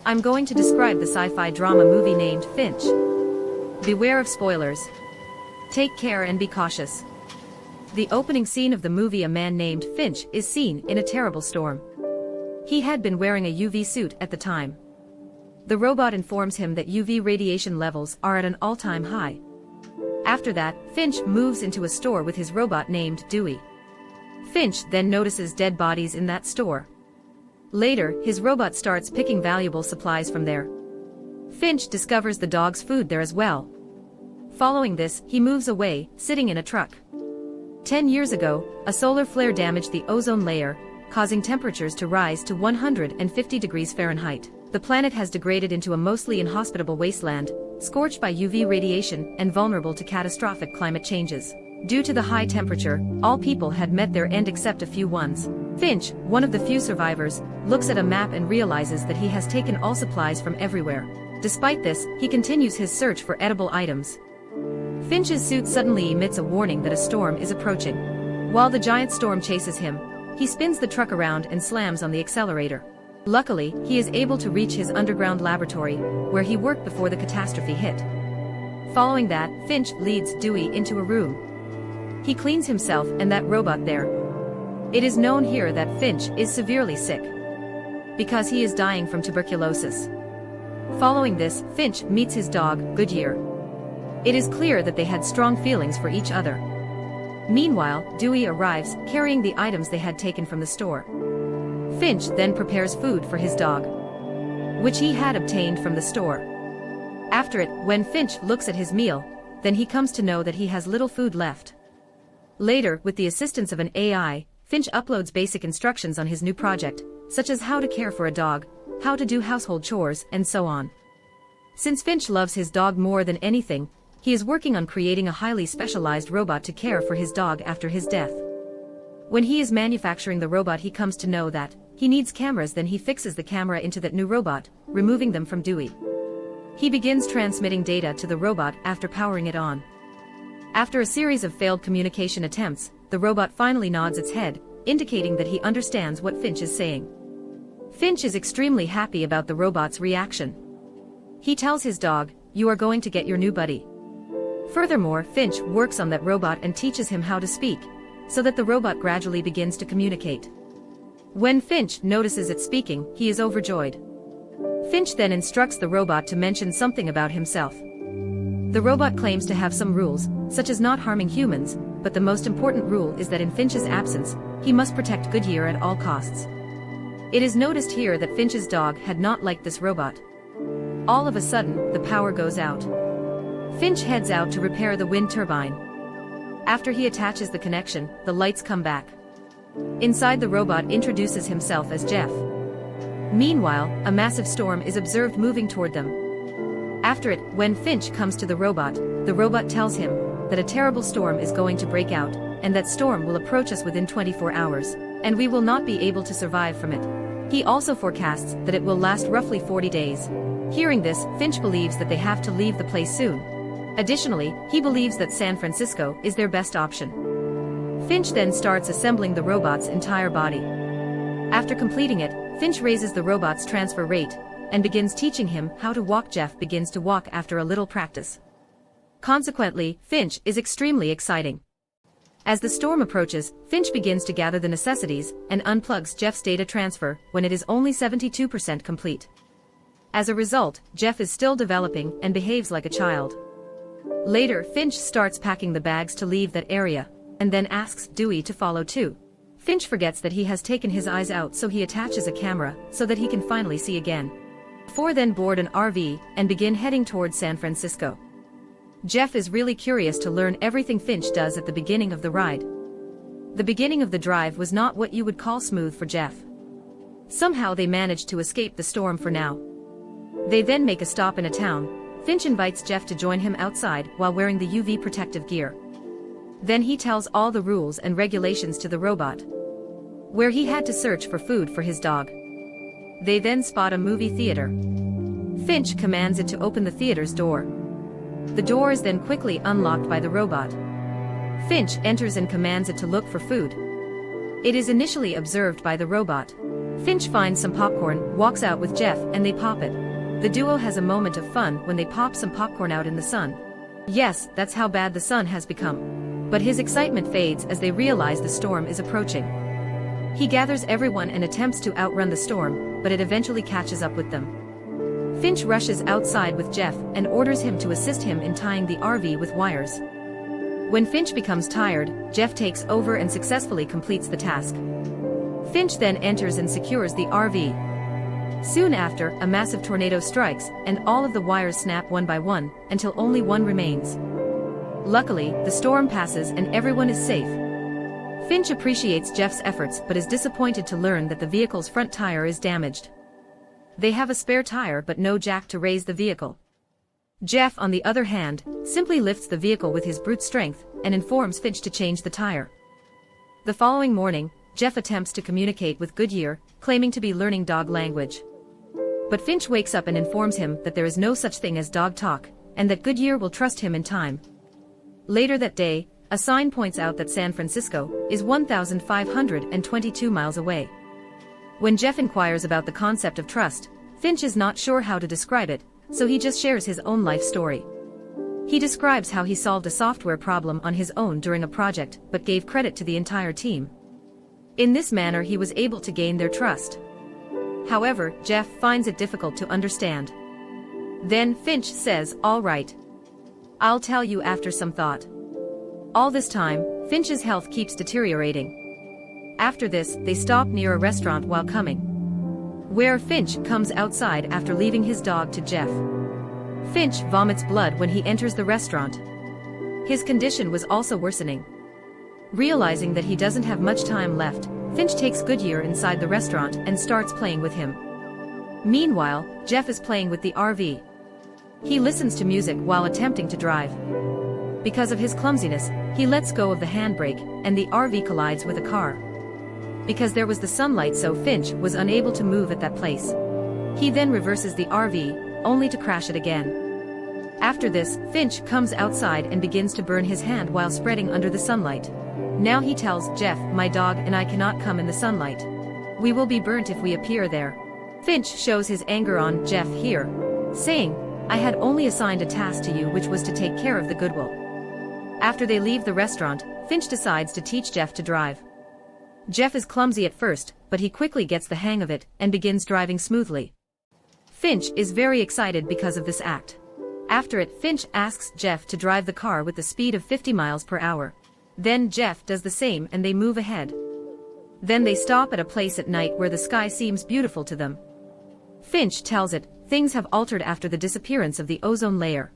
I'm going to describe the sci-fi drama movie named Finch. Beware of spoilers. Take care and be cautious. The opening scene of the movie, a man named Finch is seen in a terrible storm. He had been wearing a UV suit at the time. The robot informs him that UV radiation levels are at an all-time high. After that, Finch moves into a store with his robot named Dewey. Finch then notices dead bodies in that store. Later, his robot starts picking valuable supplies from there. Finch discovers the dog's food there as well. Following this, he moves away, sitting in a truck. 10 years ago, a solar flare damaged the ozone layer, causing temperatures to rise to 150 degrees Fahrenheit. The planet has degraded into a mostly inhospitable wasteland, scorched by UV radiation and vulnerable to catastrophic climate changes. Due to the high temperature, all people had met their end except a few ones. Finch, one of the few survivors, looks at a map and realizes that he has taken all supplies from everywhere. Despite this, he continues his search for edible items. Finch's suit suddenly emits a warning that a storm is approaching. While the giant storm chases him, he spins the truck around and slams on the accelerator. Luckily, he is able to reach his underground laboratory, where he worked before the catastrophe hit. Following that, Finch leads Dewey into a room. He cleans himself and that robot there. It is known here that Finch is severely sick, because he is dying from tuberculosis. Following this, Finch meets his dog, Goodyear. It is clear that they had strong feelings for each other. Meanwhile, Dewey arrives, carrying the items they had taken from the store. Finch then prepares food for his dog, which he had obtained from the store. After it, when Finch looks at his meal, then he comes to know that he has little food left. Later, with the assistance of an AI, Finch uploads basic instructions on his new project, such as how to care for a dog, how to do household chores, and so on. Since Finch loves his dog more than anything, he is working on creating a highly specialized robot to care for his dog after his death. When he is manufacturing the robot, he comes to know that he needs cameras. Then he fixes the camera into that new robot, removing them from Dewey. He begins transmitting data to the robot after powering it on. After a series of failed communication attempts, the robot finally nods its head, indicating that he understands what Finch is saying. Finch is extremely happy about the robot's reaction. He tells his dog, "You are going to get your new buddy." Furthermore, Finch works on that robot and teaches him how to speak, so that the robot gradually begins to communicate. When Finch notices it speaking, he is overjoyed. Finch then instructs the robot to mention something about himself. The robot claims to have some rules, such as not harming humans, but the most important rule is that in Finch's absence, he must protect Goodyear at all costs. It is noticed here that Finch's dog had not liked this robot. All of a sudden, the power goes out. Finch heads out to repair the wind turbine. After he attaches the connection, the lights come back. Inside, the robot introduces himself as Jeff. Meanwhile, a massive storm is observed moving toward them. After it, when Finch comes to the robot tells him that a terrible storm is going to break out, and that storm will approach us within 24 hours, and we will not be able to survive from it. He also forecasts that it will last roughly 40 days. Hearing this, Finch believes that they have to leave the place soon. Additionally, he believes that San Francisco is their best option. Finch then starts assembling the robot's entire body. After completing it, Finch raises the robot's transfer rate, and begins teaching him how to walk. Jeff begins to walk after a little practice. Consequently, Finch is extremely exciting. As the storm approaches, Finch begins to gather the necessities and unplugs Jeff's data transfer when it is only 72% complete. As a result, Jeff is still developing and behaves like a child. Later, Finch starts packing the bags to leave that area, and then asks Dewey to follow too. Finch forgets that he has taken his eyes out, so he attaches a camera so that he can finally see again. The four then board an RV and begin heading towards San Francisco. Jeff is really curious to learn everything Finch does at the beginning of the ride. The beginning of the drive was not what you would call smooth for Jeff. Somehow they managed to escape the storm for now. They then make a stop in a town. Finch invites Jeff to join him outside while wearing the UV protective gear. Then he tells all the rules and regulations to the robot, where he had to search for food for his dog. They then spot a movie theater. Finch commands it to open the theater's door. The door is then quickly unlocked by the robot. Finch enters and commands it to look for food. It is initially observed by the robot. Finch finds some popcorn, walks out with Jeff, and they pop it. The duo has a moment of fun when they pop some popcorn out in the sun. Yes, that's how bad the sun has become. But his excitement fades as they realize the storm is approaching. He gathers everyone and attempts to outrun the storm, but it eventually catches up with them. Finch rushes outside with Jeff and orders him to assist him in tying the RV with wires. When Finch becomes tired, Jeff takes over and successfully completes the task. Finch then enters and secures the RV. Soon after, a massive tornado strikes, and all of the wires snap one by one, until only one remains. Luckily, the storm passes and everyone is safe. Finch appreciates Jeff's efforts but is disappointed to learn that the vehicle's front tire is damaged. They have a spare tire but no jack to raise the vehicle. Jeff, on the other hand, simply lifts the vehicle with his brute strength and informs Finch to change the tire. The following morning, Jeff attempts to communicate with Goodyear, claiming to be learning dog language. But Finch wakes up and informs him that there is no such thing as dog talk, and that Goodyear will trust him in time. Later that day, a sign points out that San Francisco is 1,522 miles away. When Jeff inquires about the concept of trust, Finch is not sure how to describe it, so he just shares his own life story. He describes how he solved a software problem on his own during a project but gave credit to the entire team. In this manner he was able to gain their trust. However, Jeff finds it difficult to understand. Then Finch says, "All right. I'll tell you after some thought." All this time, Finch's health keeps deteriorating. After this, they stop near a restaurant while coming, where Finch comes outside after leaving his dog to Jeff. Finch vomits blood when he enters the restaurant. His condition was also worsening. Realizing that he doesn't have much time left, Finch takes Goodyear inside the restaurant and starts playing with him. Meanwhile, Jeff is playing with the RV. He listens to music while attempting to drive. Because of his clumsiness, he lets go of the handbrake, and the RV collides with a car. Because there was the sunlight, so Finch was unable to move at that place. He then reverses the RV, only to crash it again. After this, Finch comes outside and begins to burn his hand while spreading under the sunlight. Now he tells Jeff, "My dog and I cannot come in the sunlight. We will be burnt if we appear there." Finch shows his anger on Jeff here, saying, "I had only assigned a task to you, which was to take care of the Goodwill." After they leave the restaurant, Finch decides to teach Jeff to drive. Jeff is clumsy at first, but he quickly gets the hang of it and begins driving smoothly. Finch is very excited because of this act. After it, Finch asks Jeff to drive the car with the speed of 50 miles per hour. Then Jeff does the same and they move ahead. Then they stop at a place at night where the sky seems beautiful to them. Finch tells it, things have altered after the disappearance of the ozone layer.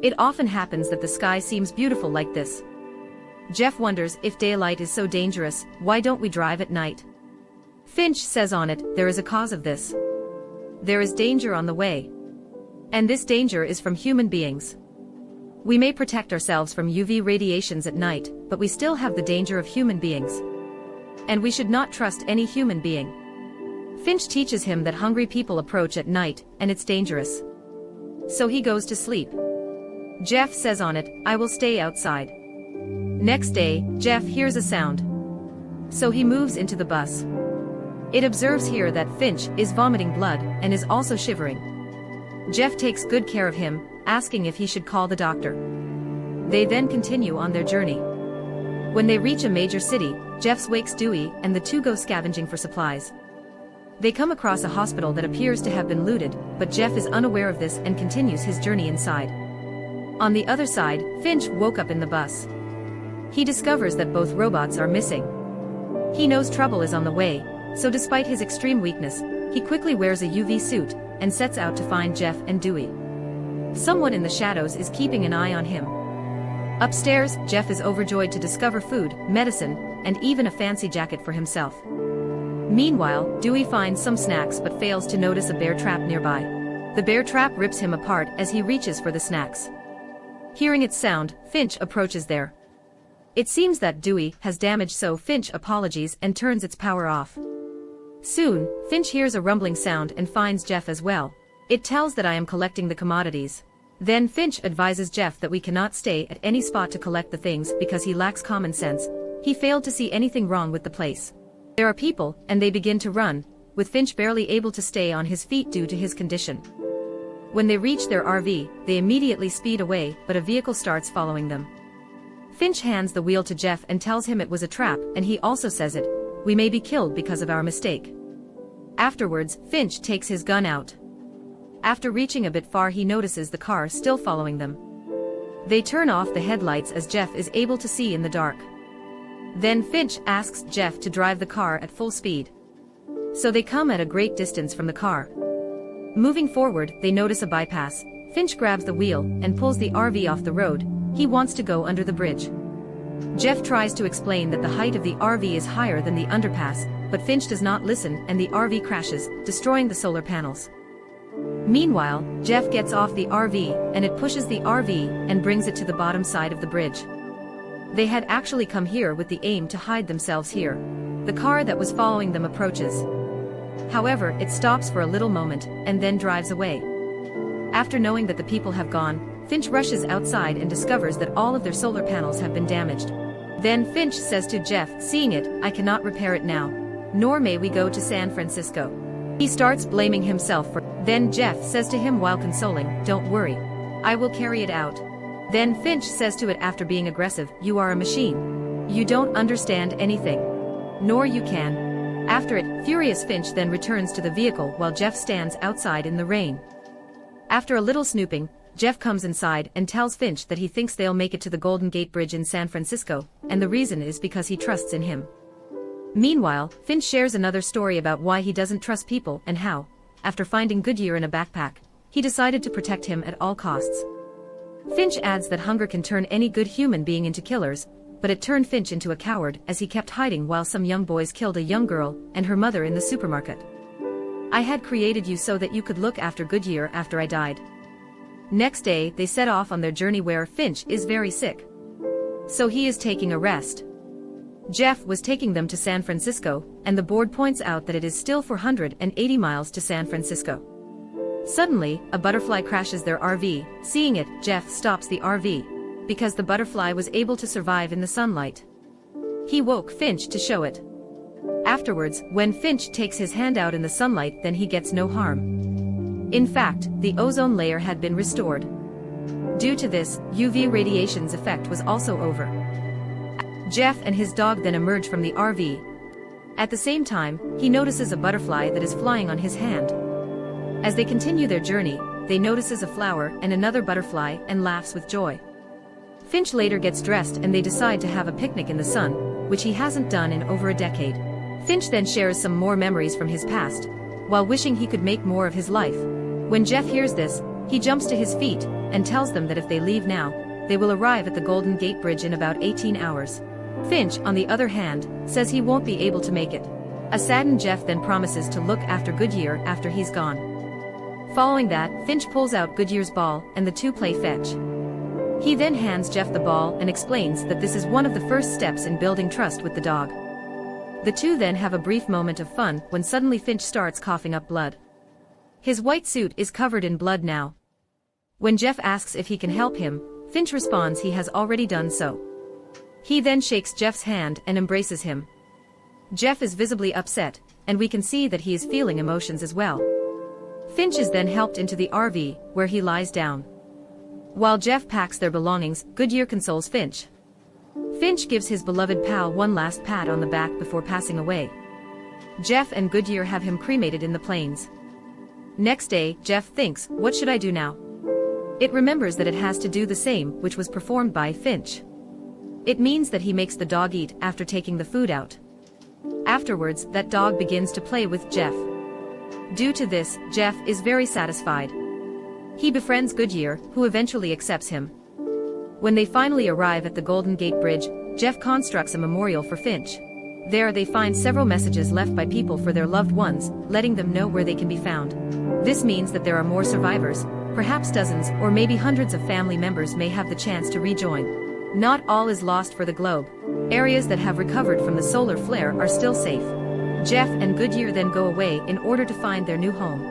It often happens that the sky seems beautiful like this. Jeff wonders, if daylight is so dangerous, why don't we drive at night? Finch says on it, there is a cause of this. There is danger on the way. And this danger is from human beings. We may protect ourselves from UV radiations at night, but we still have the danger of human beings. And we should not trust any human being. Finch teaches him that hungry people approach at night, and it's dangerous. So he goes to sleep. Jeff says on it, "I will stay outside." Next day, Jeff hears a sound. So he moves into the bus. It observes here that Finch is vomiting blood and is also shivering. Jeff takes good care of him, asking if he should call the doctor. They then continue on their journey. When they reach a major city, Jeff wakes Dewey and the two go scavenging for supplies. They come across a hospital that appears to have been looted, but Jeff is unaware of this and continues his journey inside. On the other side, Finch woke up in the bus. He discovers that both robots are missing. He knows trouble is on the way, so despite his extreme weakness, he quickly wears a UV suit and sets out to find Jeff and Dewey. Someone in the shadows is keeping an eye on him. Upstairs, Jeff is overjoyed to discover food, medicine, and even a fancy jacket for himself. Meanwhile, Dewey finds some snacks but fails to notice a bear trap nearby. The bear trap rips him apart as he reaches for the snacks. Hearing its sound, Finch approaches there. It seems that Dewey has damaged, so Finch apologizes and turns its power off. Soon, Finch hears a rumbling sound and finds Jeff as well. It tells that I am collecting the commodities. Then Finch advises Jeff that we cannot stay at any spot to collect the things because he lacks common sense. He failed to see anything wrong with the place. There are people, and they begin to run, with Finch barely able to stay on his feet due to his condition. When they reach their RV, they immediately speed away, but a vehicle starts following them. Finch hands the wheel to Jeff and tells him it was a trap, and he also says it, "We may be killed because of our mistake." Afterwards, Finch takes his gun out. After reaching a bit far, he notices the car still following them. They turn off the headlights as Jeff is able to see in the dark. Then Finch asks Jeff to drive the car at full speed. So they come at a great distance from the car. Moving forward, they notice a bypass. Finch grabs the wheel and pulls the RV off the road. He wants to go under the bridge. Jeff tries to explain that the height of the RV is higher than the underpass, but Finch does not listen and the RV crashes, destroying the solar panels. Meanwhile, Jeff gets off the RV and it pushes the RV and brings it to the bottom side of the bridge. They had actually come here with the aim to hide themselves here. The car that was following them approaches. However, it stops for a little moment and then drives away. After knowing that the people have gone, Finch rushes outside and discovers that all of their solar panels have been damaged. Then Finch says to Jeff, "Seeing it, I cannot repair it now. Nor may we go to San Francisco." He starts blaming himself for. Then Jeff says to him while consoling, "Don't worry. I will carry it out." Then Finch says to it after being aggressive, "You are a machine. You don't understand anything. Nor you can." After it, furious Finch then returns to the vehicle while Jeff stands outside in the rain. After a little snooping, Jeff comes inside and tells Finch that he thinks they'll make it to the Golden Gate Bridge in San Francisco, and the reason is because he trusts in him. Meanwhile, Finch shares another story about why he doesn't trust people and how, after finding Goodyear in a backpack, he decided to protect him at all costs. Finch adds that hunger can turn any good human being into killers, but it turned Finch into a coward as he kept hiding while some young boys killed a young girl and her mother in the supermarket. "I had created you so that you could look after Goodyear after I died." Next day, they set off on their journey where Finch is very sick. So he is taking a rest. Jeff was taking them to San Francisco, and the board points out that it is still 480 miles to San Francisco. Suddenly, a butterfly crashes their RV. Seeing it, Jeff stops the RV, because the butterfly was able to survive in the sunlight. He woke Finch to show it. Afterwards, when Finch takes his hand out in the sunlight, then he gets no harm. In fact, the ozone layer had been restored. Due to this, UV radiation's effect was also over. Jeff and his dog then emerge from the RV. At the same time, he notices a butterfly that is flying on his hand. As they continue their journey, they notices a flower and another butterfly and laughs with joy. Finch later gets dressed and they decide to have a picnic in the sun, which he hasn't done in over a decade. Finch then shares some more memories from his past, while wishing he could make more of his life. When Jeff hears this, he jumps to his feet and tells them that if they leave now, they will arrive at the Golden Gate Bridge in about 18 hours. Finch, on the other hand, says he won't be able to make it. A saddened Jeff then promises to look after Goodyear after he's gone. Following that, Finch pulls out Goodyear's ball and the two play fetch. He then hands Jeff the ball and explains that this is one of the first steps in building trust with the dog. The two then have a brief moment of fun when suddenly Finch starts coughing up blood. His white suit is covered in blood now. When Jeff asks if he can help him, Finch responds he has already done so. He then shakes Jeff's hand and embraces him. Jeff is visibly upset, and we can see that he is feeling emotions as well. Finch is then helped into the RV, where he lies down. While Jeff packs their belongings, Goodyear consoles Finch. Finch gives his beloved pal one last pat on the back before passing away. Jeff and Goodyear have him cremated in the plains. Next day, Jeff thinks, what should I do now? It remembers that it has to do the same, which was performed by Finch. It means that he makes the dog eat after taking the food out. Afterwards, that dog begins to play with Jeff. Due to this, Jeff is very satisfied. He befriends Goodyear, who eventually accepts him. When they finally arrive at the Golden Gate Bridge, Jeff constructs a memorial for Finch. There they find several messages left by people for their loved ones, letting them know where they can be found. This means that there are more survivors, perhaps dozens or maybe hundreds of family members may have the chance to rejoin. Not all is lost for the globe. Areas that have recovered from the solar flare are still safe. Jeff and Goodyear then go away in order to find their new home.